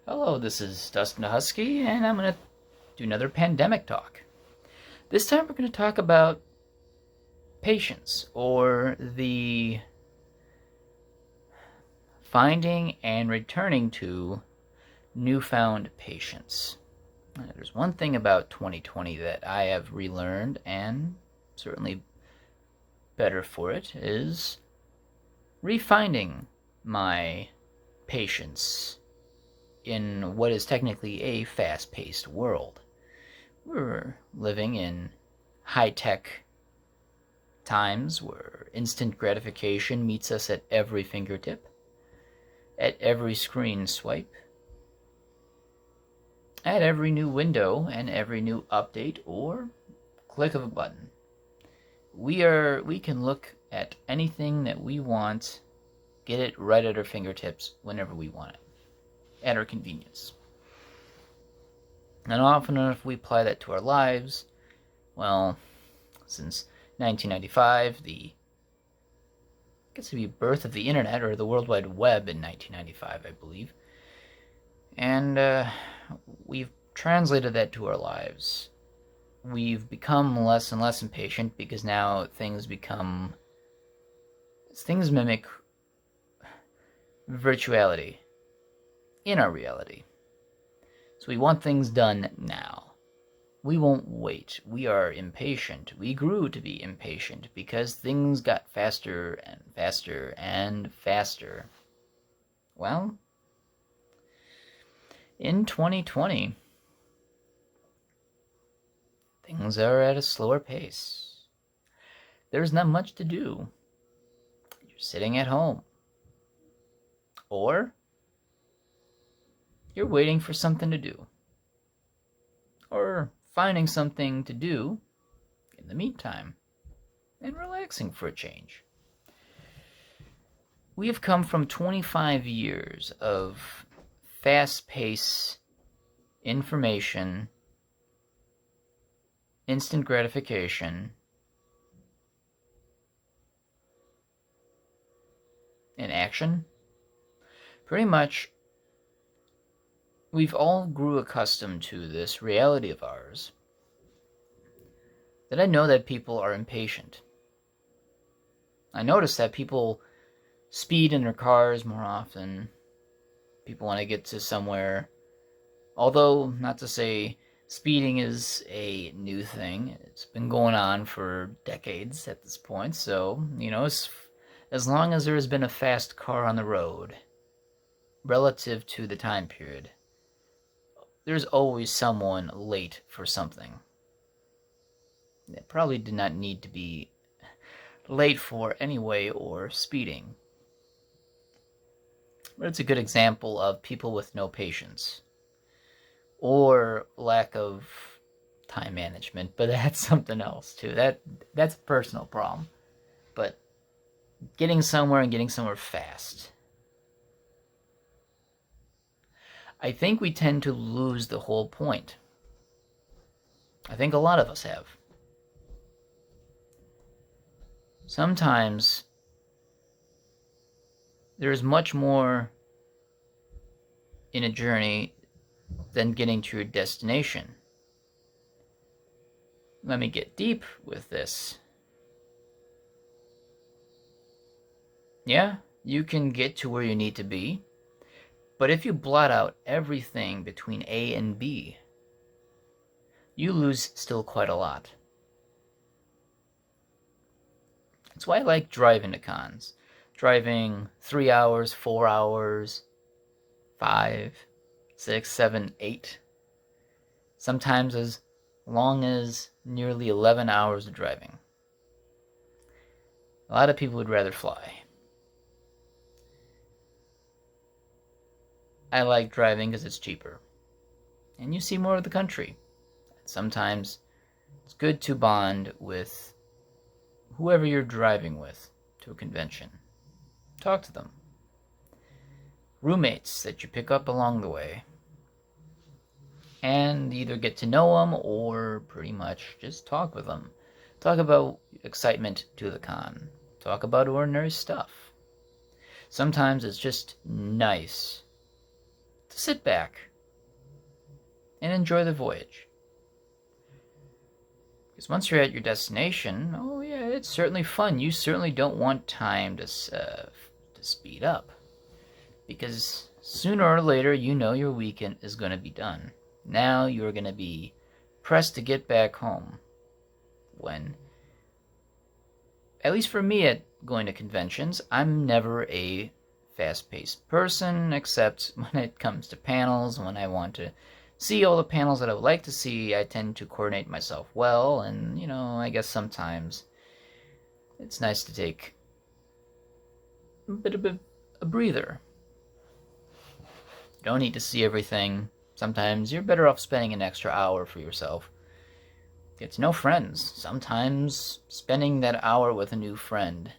Hello, this is Dustin DaHusky, and I'm going to do another pandemic talk. This time we're going to talk about patience, or the finding and returning to newfound patience. There's one thing about 2020 that I have relearned, and certainly better for it, is refinding my patience in what is technically a fast-paced world. We're living in high-tech times where instant gratification meets us at every fingertip, at every screen swipe, at every new window and every new update or click of a button. We can look at anything that we want, get it right at our fingertips whenever we want it, at our convenience. And often enough we apply that to our lives. Well, since 1995, the birth of the internet, or the World Wide Web in 1995, I believe. And we've translated that to our lives. We've become less and less impatient because now things mimic virtuality in our reality. So we want things done now. We won't wait. We are impatient. We grew to be impatient because things got faster and faster and faster. Well, in 2020, things are at a slower pace. There's not much to do. You're sitting at home. Or you're waiting for something to do. Or finding something to do in the meantime. And relaxing for a change. We have come from 25 years of fast-paced information, instant gratification, and action. Pretty much, we've all grew accustomed to this reality of ours, that I know that people are impatient. I notice that people speed in their cars more often. People want to get to somewhere. Although, not to say speeding is a new thing. It's been going on for decades at this point. So, as long as there has been a fast car on the road, relative to the time period, there's always someone late for something. It probably did not need to be late for anyway, or speeding. But it's a good example of people with no patience. Or lack of time management, but that's something else too. That's a personal problem. But getting somewhere and getting somewhere fast. I think we tend to lose the whole point. I think a lot of us have. Sometimes there's much more in a journey than getting to your destination. Let me get deep with this. Yeah, you can get to where you need to be, but if you blot out everything between A and B, you lose still quite a lot. That's why I like driving to cons. Driving 3 hours, 4 hours, 5, 6, 7, 8. Sometimes as long as nearly 11 hours of driving. A lot of people would rather fly. I like driving because it's cheaper. And you see more of the country. Sometimes it's good to bond with whoever you're driving with to a convention. Talk to them. Roommates that you pick up along the way. And either get to know them or pretty much just talk with them. Talk about excitement to the con. Talk about ordinary stuff. Sometimes it's just nice to just sit back and enjoy the voyage. Because once you're at your destination, oh yeah, it's certainly fun. You certainly don't want time to speed up. Because sooner or later, you know your weekend is going to be done. Now you're going to be pressed to get back home. When, at least for me at going to conventions, I'm never a fast-paced person, except when it comes to panels. When I want to see all the panels that I would like to see, I tend to coordinate myself well, and, I guess sometimes it's nice to take a bit of a breather. You don't need to see everything. Sometimes you're better off spending an extra hour for yourself. Get to know friends. Sometimes spending that hour with a new friend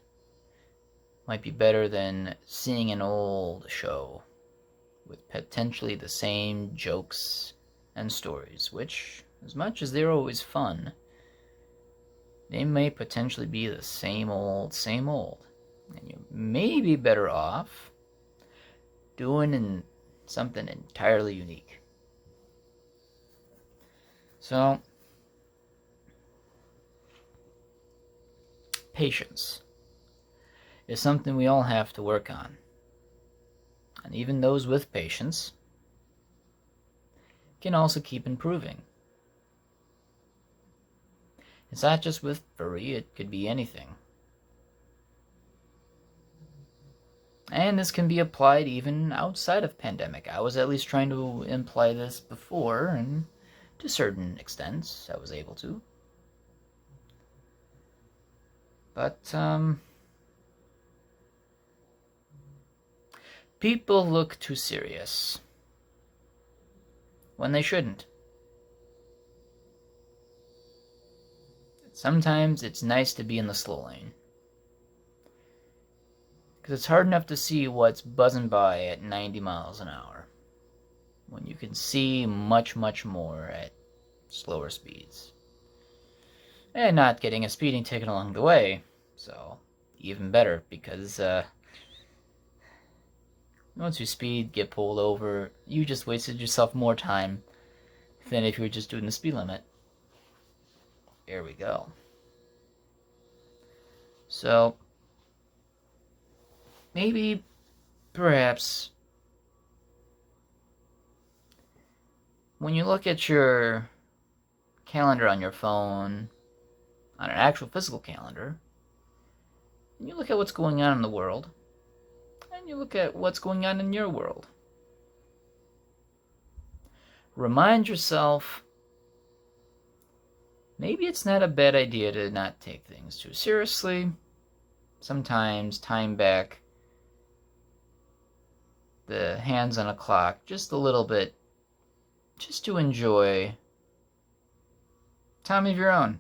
might be better than seeing an old show with potentially the same jokes and stories, which, as much as they're always fun, they may potentially be the same old. And you may be better off doing something entirely unique. So, patience is something we all have to work on. And even those with patience can also keep improving. It's not just with furry, it could be anything. And this can be applied even outside of pandemic. I was at least trying to imply this before, and to certain extents I was able to. But, people look too serious when they shouldn't. Sometimes it's nice to be in the slow lane, because it's hard enough to see what's buzzing by at 90 miles an hour when you can see much, much more at slower speeds. And not getting a speeding ticket along the way, so even better, because once you speed, get pulled over, you just wasted yourself more time than if you were just doing the speed limit. There we go. So, maybe, perhaps, when you look at your calendar on your phone, on an actual physical calendar, and you look at what's going on in the world, and you look at what's going on in your world, remind yourself, maybe it's not a bad idea to not take things too seriously. Sometimes time back the hands on a clock just a little bit, just to enjoy time of your own,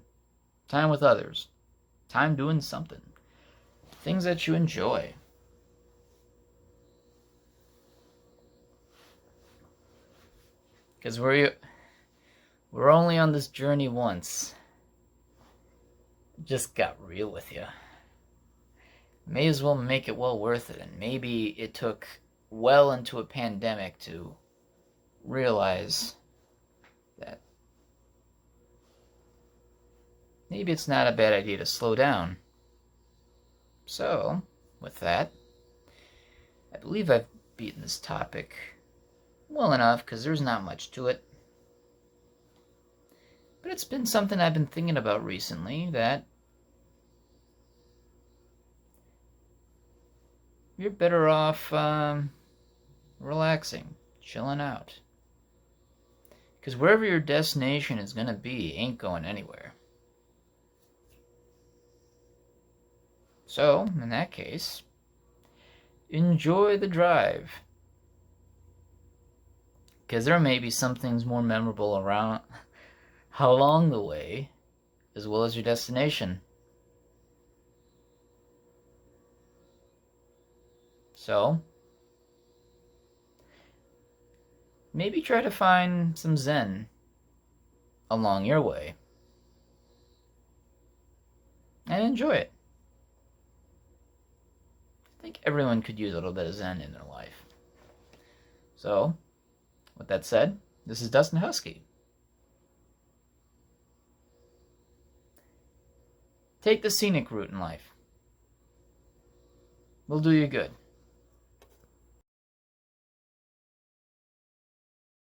time with others, time doing something, things that you enjoy. Because we're only on this journey once. Just got real with you. May as well make it well worth it. And maybe it took well into a pandemic to realize that maybe it's not a bad idea to slow down. So, with that, I believe I've beaten this topic well enough, because there's not much to it. But it's been something I've been thinking about recently, that you're better off relaxing, chilling out. Because wherever your destination is going to be ain't going anywhere. So, in that case, enjoy the drive. Because there may be some things more memorable around along the way, as well as your destination. So, maybe try to find some zen along your way. And enjoy it. I think everyone could use a little bit of zen in their life. So, With that said, this is Dustin DaHusky. Take the scenic route in life. Will do you good.